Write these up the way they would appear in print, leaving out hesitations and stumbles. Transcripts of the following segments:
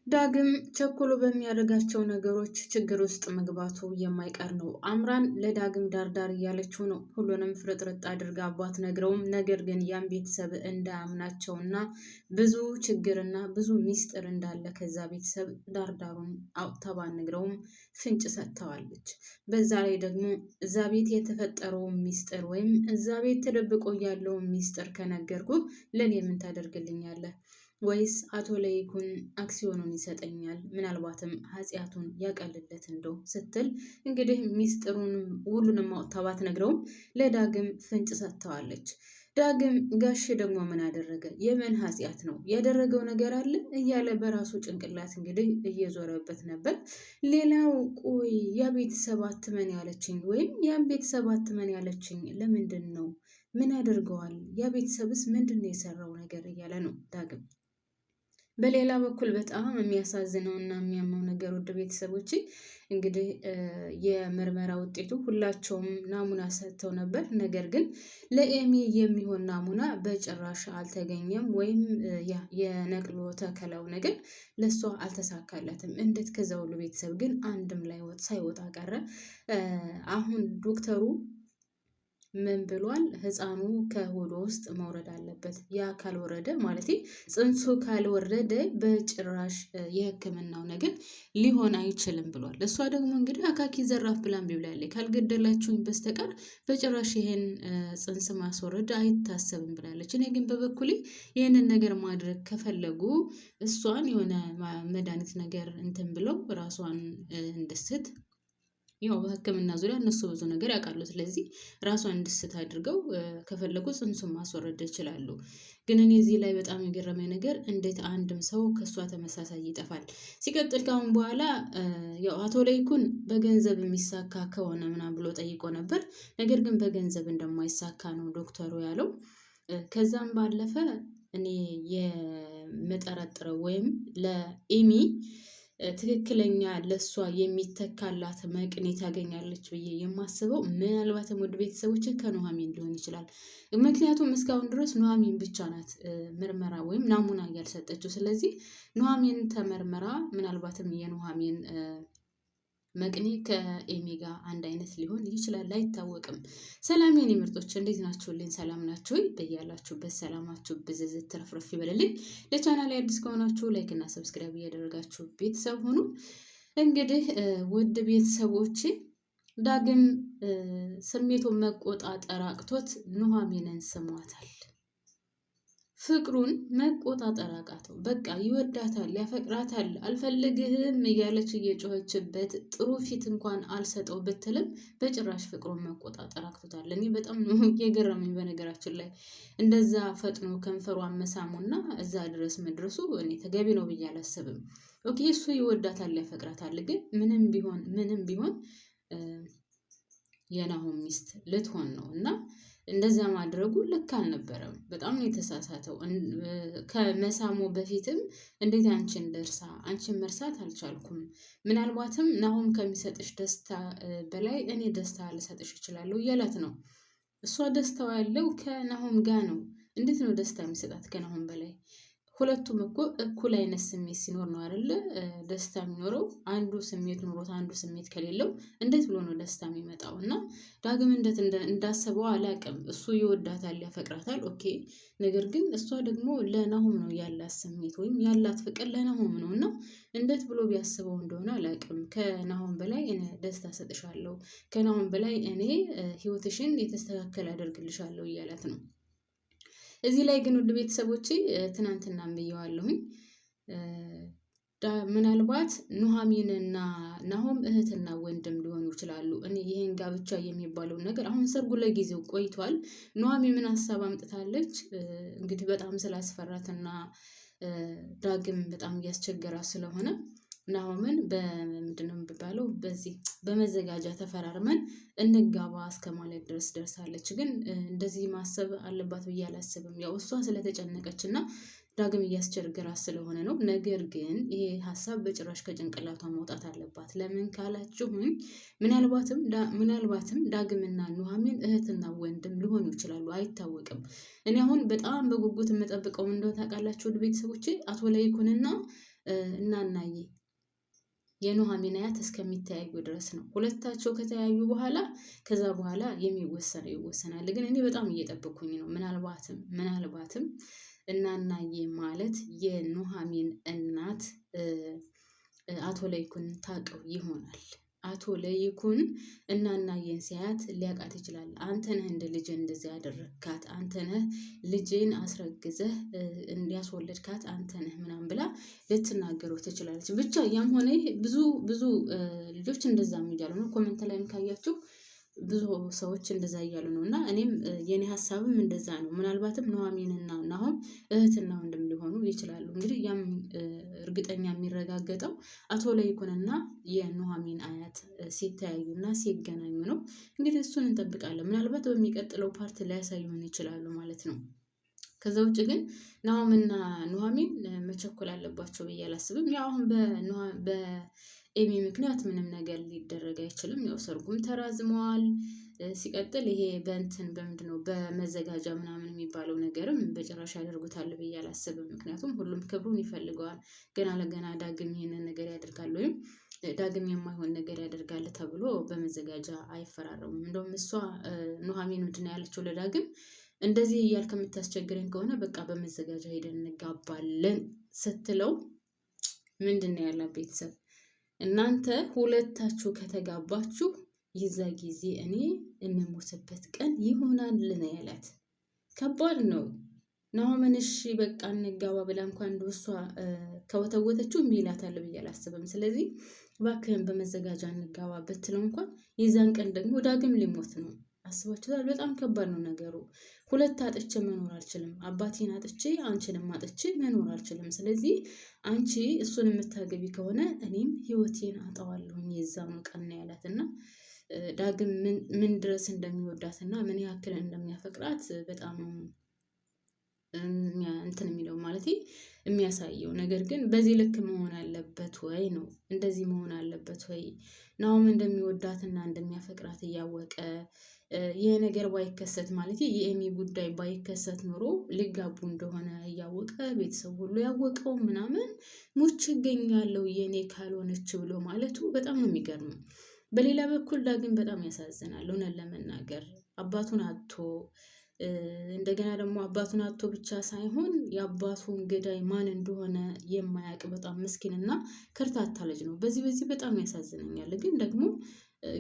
ዳግም ቸኩሎ በሚያደርጋቸው ነገሮች ችግር ውስጥ መግባቱ የማይቀር ነው። አምራን ለዳግም ዳርዳር እያለችው ነው። ሁሉንም ፍርጥርጥ አድርጋ አባት ነግረውም፣ ነገር ግን ያን ቤተሰብ እንዳያምናቸውና ብዙ ችግርና ብዙ ሚስጥር እንዳለ ከዛ ቤተሰብ ዳርዳሩን አውጥታ ባትነግረውም ፍንጭ ሰጥተዋለች። በዛ ላይ ደግሞ እዛ ቤት የተፈጠረውን ሚስጥር ወይም እዛ ቤት ተደብቆ ያለውን ሚስጥር ከነገርኩ ለኔ ምን ታደርግልኛለህ? ወይስ አቶ ለይኩን አክሲዮኑን ይሰጠኛል፣ ምናልባትም ኃጢአቱን ያቀልለት እንደው ስትል እንግዲህ ሚስጥሩን ሁሉንም አውጥታ ባትነግረውም ለዳግም ፍንጭ ሰጥተዋለች። ዳግም ጋሼ ደግሞ ምን አደረገ? የምን ኃጢአት ነው ያደረገው ነገር አለ እያለ በራሱ ጭንቅላት እንግዲህ እየዞረበት ነበር። ሌላው ቆይ ያ ቤተሰብ አትመን ያለችኝ ወይም ያን ቤተሰብ አትመን ያለችኝ ለምንድን ነው? ምን ያደርገዋል? ያ ቤተሰብስ ምንድን ነው የሰራው ነገር እያለ ነው ዳግም። በሌላ በኩል በጣም የሚያሳዝነው እና የሚያመው ነገር ውድ ቤተሰቦች እንግዲህ የምርመራ ውጤቱ ሁላቸውም ናሙና ሰጥተው ነበር። ነገር ግን ለኤሚ የሚሆን ናሙና በጭራሽ አልተገኘም፣ ወይም የነቅሎ ተከላው ነገር ለሷ አልተሳካለትም። እንዴት ከዛ ሁሉ ቤተሰብ ግን አንድም ላይ ሳይወጣ ቀረ? አሁን ዶክተሩ ምን ብሏል? ህፃኑ ከሆዶ ውስጥ መውረድ አለበት። ያ ካልወረደ ማለት ጽንሱ ካልወረደ በጭራሽ የህክምናው ነገር ሊሆን አይችልም ብሏል። እሷ ደግሞ እንግዲህ አካኪ ዘራፍ ብላን ቢብላለች፣ ካልገደላችሁኝ በስተቀር በጭራሽ ይሄን ጽንስ ማስወረድ አይታሰብም ብላለች። እኔ ግን በበኩሌ ይህንን ነገር ማድረግ ከፈለጉ እሷን የሆነ መድኃኒት ነገር እንትን ብለው ራሷን እንድስት ያው በህክምና ዙሪያ እነሱ ብዙ ነገር ያውቃሉ። ስለዚህ ራሷን እንድስት አድርገው ከፈለጉ ጽንሱን ማስወረድ ይችላሉ። ግን እኔ እዚህ ላይ በጣም የገረመኝ ነገር እንዴት አንድም ሰው ከእሷ ተመሳሳይ ይጠፋል? ሲቀጥል ካሁን በኋላ ያው አቶ ለይኩን በገንዘብ የሚሳካ ከሆነ ምናምን ብሎ ጠይቆ ነበር። ነገር ግን በገንዘብ እንደማይሳካ ነው ዶክተሩ ያለው። ከዛም ባለፈ እኔ የምጠረጥረው ወይም ለኤሚ ትክክለኛ ለሷ የሚተካላት መቅኔ ታገኛለች ብዬ የማስበው ምናልባትም ውድ ቤተሰቦች ከኑሐሚን ሊሆን ይችላል። ምክንያቱም እስካሁን ድረስ ኑሐሚን ብቻ ናት ምርመራ ወይም ናሙና እያልሰጠችው። ስለዚህ ኑሐሚን ተመርምራ ምናልባትም የኑሐሚን መቅኔ ከኤሚ ጋር አንድ አይነት ሊሆን ይችላል፣ አይታወቅም። ሰላም የኔ ምርጦች እንዴት ናችሁልኝ? ሰላም ናችሁ? በያላችሁበት ሰላማችሁ ብዝዝት ትረፍረፍ ይበልልኝ። ለቻናሌ አዲስ ከሆናችሁ ላይክ እና ሰብስክራይብ እያደረጋችሁ ቤተሰብ ሁኑ። እንግዲህ ውድ ቤተሰቦች ዳግም ስሜቱን መቆጣጠር አቅቶት ኑሐሚንን ስሟታል። ፍቅሩን መቆጣጠር አቃተው። በቃ ይወዳታል፣ ያፈቅራታል። አልፈልግህም እያለች እየጮኸችበት ጥሩ ፊት እንኳን አልሰጠው ብትልም በጭራሽ ፍቅሩን መቆጣጠር አቅቶታል። እኔ በጣም ነው የገረመኝ። በነገራችን ላይ እንደዛ ፈጥኖ ከንፈሯን መሳሙና እዛ ድረስ መድረሱ እኔ ተገቢ ነው ብዬ አላስብም። ኦኬ እሱ ይወዳታል፣ ያፈቅራታል። ግን ምንም ቢሆን የናሆም ሚስት ልትሆን ነው እና እንደዛ ማድረጉ ልክ አልነበረም። በጣም ነው የተሳሳተው። ከመሳሙ በፊትም እንዴት አንቺን መርሳት አልቻልኩም፣ ምናልባትም ናሆም ከሚሰጥሽ ደስታ በላይ እኔ ደስታ ልሰጥሽ እችላለሁ እያላት ነው። እሷ ደስታው ያለው ከናሆም ጋር ነው። እንዴት ነው ደስታ የሚሰጣት ከናሆም በላይ? ሁለቱም እኮ እኩል አይነት ስሜት ሲኖር ነው አይደለ ደስታ የሚኖረው። አንዱ ስሜት ኖሮት አንዱ ስሜት ከሌለው እንዴት ብሎ ነው ደስታ የሚመጣው? እና ዳግም እንዳሰበው አላውቅም። እሱ ይወዳታል፣ ያፈቅራታል። ኦኬ ነገር ግን እሷ ደግሞ ለናሆም ነው ያላት ስሜት ወይም ያላት ፍቅር ለናሆም ነው። እና እንዴት ብሎ ቢያስበው እንደሆነ አላውቅም። ከናሆም በላይ እኔ ደስታ ሰጥሻለሁ፣ ከናሆም በላይ እኔ ህይወትሽን የተስተካከለ አደርግልሻለሁ እያላት ነው። እዚህ ላይ ግን ውድ ቤተሰቦቼ ትናንትና ብየዋለሁኝ፣ ምናልባት ኑሐሚንና ናሆም እህትና ወንድም ሊሆኑ ይችላሉ። እኔ ይሄን ጋብቻ የሚባለውን ነገር አሁን ሰርጉ ለጊዜው ቆይቷል። ኑሐሚን ምን ሀሳብ አምጥታለች? እንግዲህ በጣም ስላስፈራትና ዳግም በጣም እያስቸገራት ስለሆነ ናሆምን በምንድነው የሚባለው በዚህ በመዘጋጃ ተፈራርመን እንጋባ እስከ ማለት ድረስ ደርሳለች። ግን እንደዚህ ማሰብ አለባት ብዬ አላስብም። ያው እሷ ስለተጨነቀች እና ዳግም እያስቸገራት ስለሆነ ነው። ነገር ግን ይሄ ሀሳብ በጭራሽ ከጭንቅላቷ መውጣት አለባት። ለምን ካላችሁኝ ምናልባትም ዳግምና ኑሐሚን እህትና ወንድም ሊሆኑ ይችላሉ፣ አይታወቅም። እኔ አሁን በጣም በጉጉት የምጠብቀው እንደው ታውቃላችሁ ቤተሰቦቼ አቶ ለይኩንና እናናዬ የኑሐሚን አያት እስከሚተያዩ ድረስ ነው። ሁለታቸው ከተያዩ በኋላ ከዛ በኋላ የሚወሰነው ይወሰናል። ግን እኔ በጣም እየጠበኩኝ ነው። ምናልባትም እናናዬ ማለት የኑሐሚን እናት አቶ ለይኩን ታውቀው ይሆናል። አቶ ለይኩን እናናዬን ሲያያት ሊያውቃት ይችላል። አንተ ነህ እንደ ልጅ እንደዚህ ያደረግካት፣ አንተ ነህ ልጅን አስረግዘህ እንዲያስወለድካት አንተ ነህ ምናምን ብላ ልትናገረው ትችላለች። ብቻ ያም ሆነ ብዙ ልጆች እንደዛ እያሉ ነው። ኮመንት ላይም ካያችሁ ብዙ ሰዎች እንደዛ እያሉ ነው እና እኔም የኔ ሀሳብም እንደዛ ነው። ምናልባትም ኑሐሚንና ናሆም እህትና ወንድም ሊሆኑ ይችላሉ። እንግዲህ ያም እርግጠኛ የሚረጋገጠው አቶ ለይኩንና የኑሐሚን አያት ሲተያዩና ሲገናኙ ነው። እንግዲህ እሱን እንጠብቃለን። ምናልባት በሚቀጥለው ፓርት ሊያሳዩን ይችላሉ ማለት ነው። ከዛ ውጭ ግን ናሆምና ኑሐሚን መቸኮል አለባቸው ብዬ አላስብም። ያው አሁን በኤሚ ምክንያት ምንም ነገር ሊደረግ አይችልም። ያው ሰርጉም ተራዝመዋል። ሲቀጥል ይሄ በምንድን ነው በመዘጋጃ ምናምን የሚባለው ነገርም በጭራሽ ያደርጉታል ብዬ አላስብም። ምክንያቱም ሁሉም ክብሩን ይፈልገዋል። ገና ለገና ዳግም ይሄንን ነገር ያደርጋል ወይም ዳግም የማይሆን ነገር ያደርጋል ተብሎ በመዘጋጃ አይፈራረሙም። እንደውም እሷ ኑሐሚን ምንድን ነው ያለችው ለዳግም እንደዚህ እያልክ የምታስቸግረኝ ከሆነ በቃ በመዘጋጃ ሄደን እንጋባለን ስትለው ምንድን ነው ያላት ቤተሰብ እናንተ ሁለታችሁ ከተጋባችሁ የዛ ጊዜ እኔ የምሞትበት ቀን ይሆናል ነው ያላት። ከባድ ነው። ናሆምን እሺ በቃ እንጋባ ብላ እንኳን እንደው እሷ ከወተወተችው የሚላታል ብዬ አላስብም። ስለዚህ እባክህን በመዘጋጃ እንጋባ ብትለው እንኳን የዛን ቀን ደግሞ ዳግም ሊሞት ነው። አስባችሁታል? በጣም ከባድ ነው ነገሩ። ሁለት አጥቼ መኖር አልችልም። አባቴን አጥቼ አንቺንም አጥቼ መኖር አልችልም። ስለዚህ አንቺ እሱን የምታገቢ ከሆነ እኔም ህይወቴን አጣዋለሁኝ የዛኑ ቀን ነው ያላት እና ዳግም ምን ድረስ እንደሚወዳትና ምን ያክል እንደሚያፈቅራት በጣም እንትን የሚለው ማለት የሚያሳየው ነገር ግን በዚህ ልክ መሆን አለበት ወይ ነው? እንደዚህ መሆን አለበት ወይ? ናሆም እንደሚወዳትና እንደሚያፈቅራት እያወቀ ይሄ ነገር ባይከሰት ማለት የኤሚ ጉዳይ ባይከሰት ኖሮ ሊጋቡ እንደሆነ እያወቀ ቤተሰብ ሁሉ ያወቀው ምናምን ሙች ይገኛለው የኔ ካልሆነች ብሎ ማለቱ በጣም ነው የሚገርመው። በሌላ በኩል ዳግም በጣም ያሳዝናል። እውነት ለመናገር አባቱን አጥቶ እንደገና ደግሞ አባቱን አጥቶ ብቻ ሳይሆን የአባቱን ገዳይ ማን እንደሆነ የማያውቅ በጣም ምስኪንና ከርታታ ልጅ ነው። በዚህ በጣም ያሳዝነኛል። ግን ደግሞ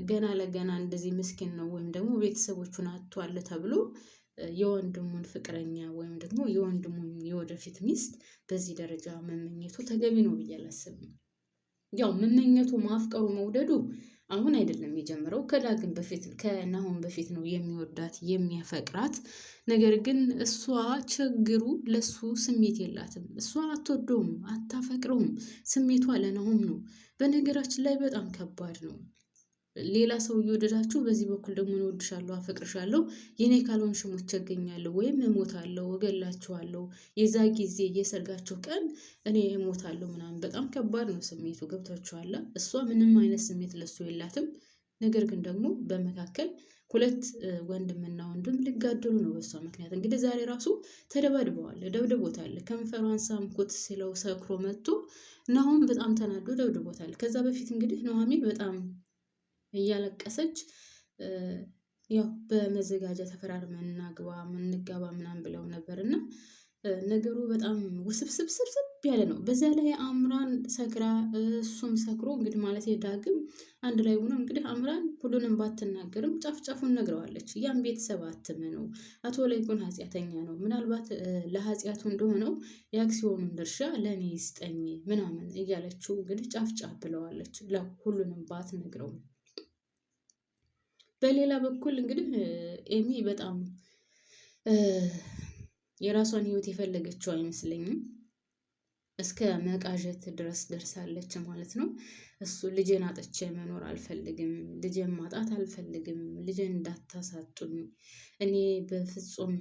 ገና ለገና እንደዚህ ምስኪን ነው ወይም ደግሞ ቤተሰቦቹን አጥቷል ተብሎ የወንድሙን ፍቅረኛ ወይም ደግሞ የወንድሙን የወደፊት ሚስት በዚህ ደረጃ መመኘቱ ተገቢ ነው ብዬ አላስብም። ያው መመኘቱ ማፍቀሩ መውደዱ አሁን አይደለም የጀመረው፣ ከዳግም በፊት ከናሆም በፊት ነው የሚወዳት የሚያፈቅራት። ነገር ግን እሷ ችግሩ ለሱ ስሜት የላትም። እሷ አትወደውም፣ አታፈቅረውም። ስሜቷ ለናሆም ነው። በነገራችን ላይ በጣም ከባድ ነው። ሌላ ሰው እየወደዳችሁ በዚህ በኩል ደግሞ እወድሻለሁ፣ አፈቅርሻለሁ፣ የኔ ካልሆንሽ ሞቼ እገኛለሁ ወይም እሞታለሁ፣ እገላችኋለሁ፣ የዛ ጊዜ የሰርጋችሁ ቀን እኔ እሞታለሁ ምናምን በጣም ከባድ ነው ስሜቱ። ገብታችኋል? እሷ ምንም አይነት ስሜት ለሱ የላትም። ነገር ግን ደግሞ በመካከል ሁለት ወንድምና ወንድም ሊጋደሉ ነው በሷ ምክንያት። እንግዲህ ዛሬ ራሱ ተደባድበዋል፣ ደብድቦታል። ከንፈሯን ሳምኩት ሲለው ሰክሮ መጥቶ ናሆም በጣም ተናዶ ደብድቦታል። ከዛ በፊት እንግዲህ ኑሐሚን በጣም እያለቀሰች ያው በመዘጋጃ ተፈራርመን እንጋባ ምናምን ብለው ነበር እና ነገሩ በጣም ውስብስብ ያለ ነው። በዚያ ላይ አምራን ሰክራ እሱም ሰክሮ እንግዲህ ማለት ዳግም አንድ ላይ ሆኖ እንግዲህ አምራን ሁሉንም ባትናገርም ጫፍጫፉን ነግረዋለች። ያን ቤተሰብ አትመነው፣ አቶ ለይኩን ኃጢአተኛ ነው፣ ምናልባት ለኃጢአቱ እንደሆነው የአክሲዮኑን ድርሻ ለእኔ ይስጠኝ ምናምን እያለችው እንግዲህ ጫፍጫፍ ብለዋለች። ሁሉንም ባትነግረውም በሌላ በኩል እንግዲህ ኤሚ በጣም የራሷን ህይወት የፈለገችው አይመስለኝም። እስከ መቃዠት ድረስ ደርሳለች ማለት ነው። እሱ ልጄን አጥቼ መኖር አልፈልግም፣ ልጄን ማጣት አልፈልግም፣ ልጄን እንዳታሳጡኝ፣ እኔ በፍጹም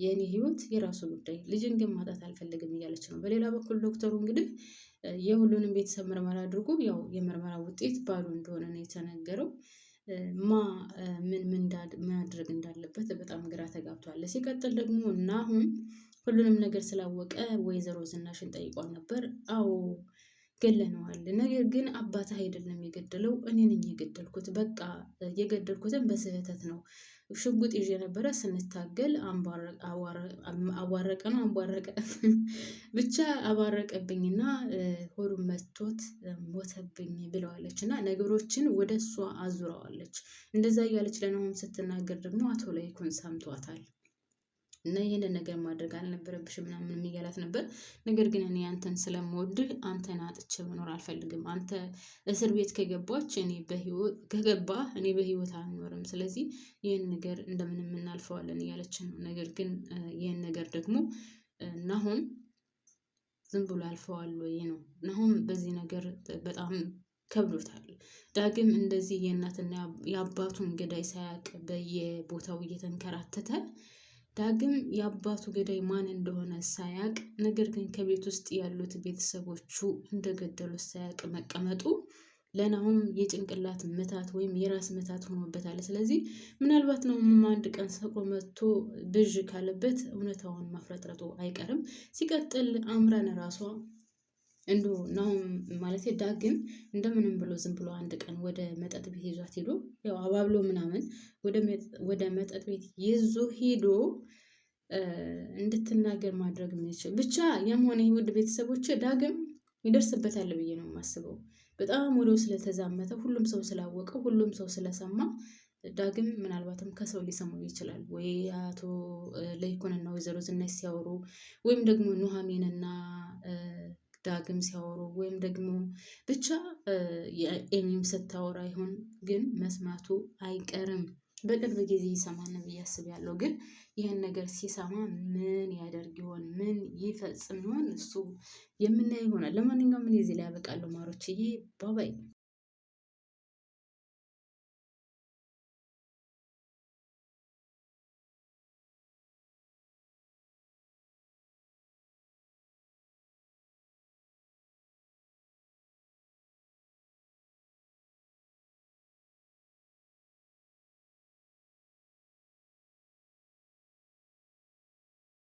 የእኔ ህይወት የራሱ ጉዳይ፣ ልጄን ግን ማጣት አልፈልግም እያለች ነው። በሌላ በኩል ዶክተሩ እንግዲህ የሁሉንም ቤተሰብ ምርመራ አድርጎ ያው የምርመራ ውጤት ባዶ እንደሆነ ነው የተነገረው። ምን ማድረግ እንዳለበት በጣም ግራ ተጋብቷል። ሲቀጥል ደግሞ ናሆም ሁሉንም ነገር ስላወቀ ወይዘሮ ዝናሽን ጠይቋን ነበር። አዎ ገለነዋል። ነገር ግን አባትህ አይደለም የገደለው፣ እኔ ነኝ የገደልኩት። በቃ የገደልኩትም በስህተት ነው። ሽጉጥ ይዤ ነበረ ስንታገል አዋረቀ ነው አንቧረቀ ብቻ አባረቀብኝና ሆዱን መቶት ሞተብኝ ብለዋለች። እና ነገሮችን ወደ እሷ አዙረዋለች። እንደዛ እያለች ለናሆም ስትናገር ደግሞ አቶ ላይኩን ሰምቷታል። እና ይህንን ነገር ማድረግ አልነበረብሽም ምናምን እያላት ነበር። ነገር ግን እኔ አንተን ስለምወድህ አንተን አጥቼ መኖር አልፈልግም። አንተ እስር ቤት ከገባች ከገባህ እኔ በህይወት አልኖርም። ስለዚህ ይህን ነገር እንደምንም እናልፈዋለን እያለች ነው። ነገር ግን ይህን ነገር ደግሞ ናሆም ዝም ብሎ ያልፈዋል ወይ ነው። ናሆም በዚህ ነገር በጣም ከብዶታል። ዳግም እንደዚህ የእናትና የአባቱን ገዳይ ሳያውቅ በየቦታው እየተንከራተተ ዳግም የአባቱ ገዳይ ማን እንደሆነ ሳያውቅ ነገር ግን ከቤት ውስጥ ያሉት ቤተሰቦቹ እንደገደሉት ሳያውቅ መቀመጡ ለናሆም የጭንቅላት ምታት ወይም የራስ ምታት ሆኖበታል። ስለዚህ ምናልባት ናሆም አንድ ቀን ሰቅሮ መጥቶ ብዥ ካለበት እውነታውን ማፍረጥረጡ አይቀርም። ሲቀጥል አምራን ራሷ እንዶ ናሆም ማለት ዳግም እንደምንም ብሎ ዝም ብሎ አንድ ቀን ወደ መጠጥ ቤት ይዟት ሄዶ ያው አባብሎ ምናምን ወደ መጠጥ ቤት ይዞ ሄዶ እንድትናገር ማድረግ የሚችል ብቻ ያም ሆነ ውድ ቤተሰቦች ዳግም ይደርስበታል ብዬ ነው የማስበው። በጣም ወደው ስለተዛመተ ሁሉም ሰው ስላወቀው ሁሉም ሰው ስለሰማ ዳግም ምናልባትም ከሰው ሊሰማው ይችላል። ወይ አቶ ለይኩንና ወይዘሮ ዝናሽ ሲያወሩ ወይም ደግሞ ኑሐሚንና ዳግም ሲያወሩ ወይም ደግሞ ብቻ ኤሚም ስታወራ ይሆን ግን መስማቱ አይቀርም። በቅርብ ጊዜ ይሰማል ብዬ አስባለሁ። ግን ይህን ነገር ሲሰማ ምን ያደርግ ይሆን? ምን ይፈጽም ይሆን? እሱ የምናየው ይሆናል። ለማንኛውም እኔ እዚህ ላይ ያበቃለሁ ማሮችዬ። ባባይ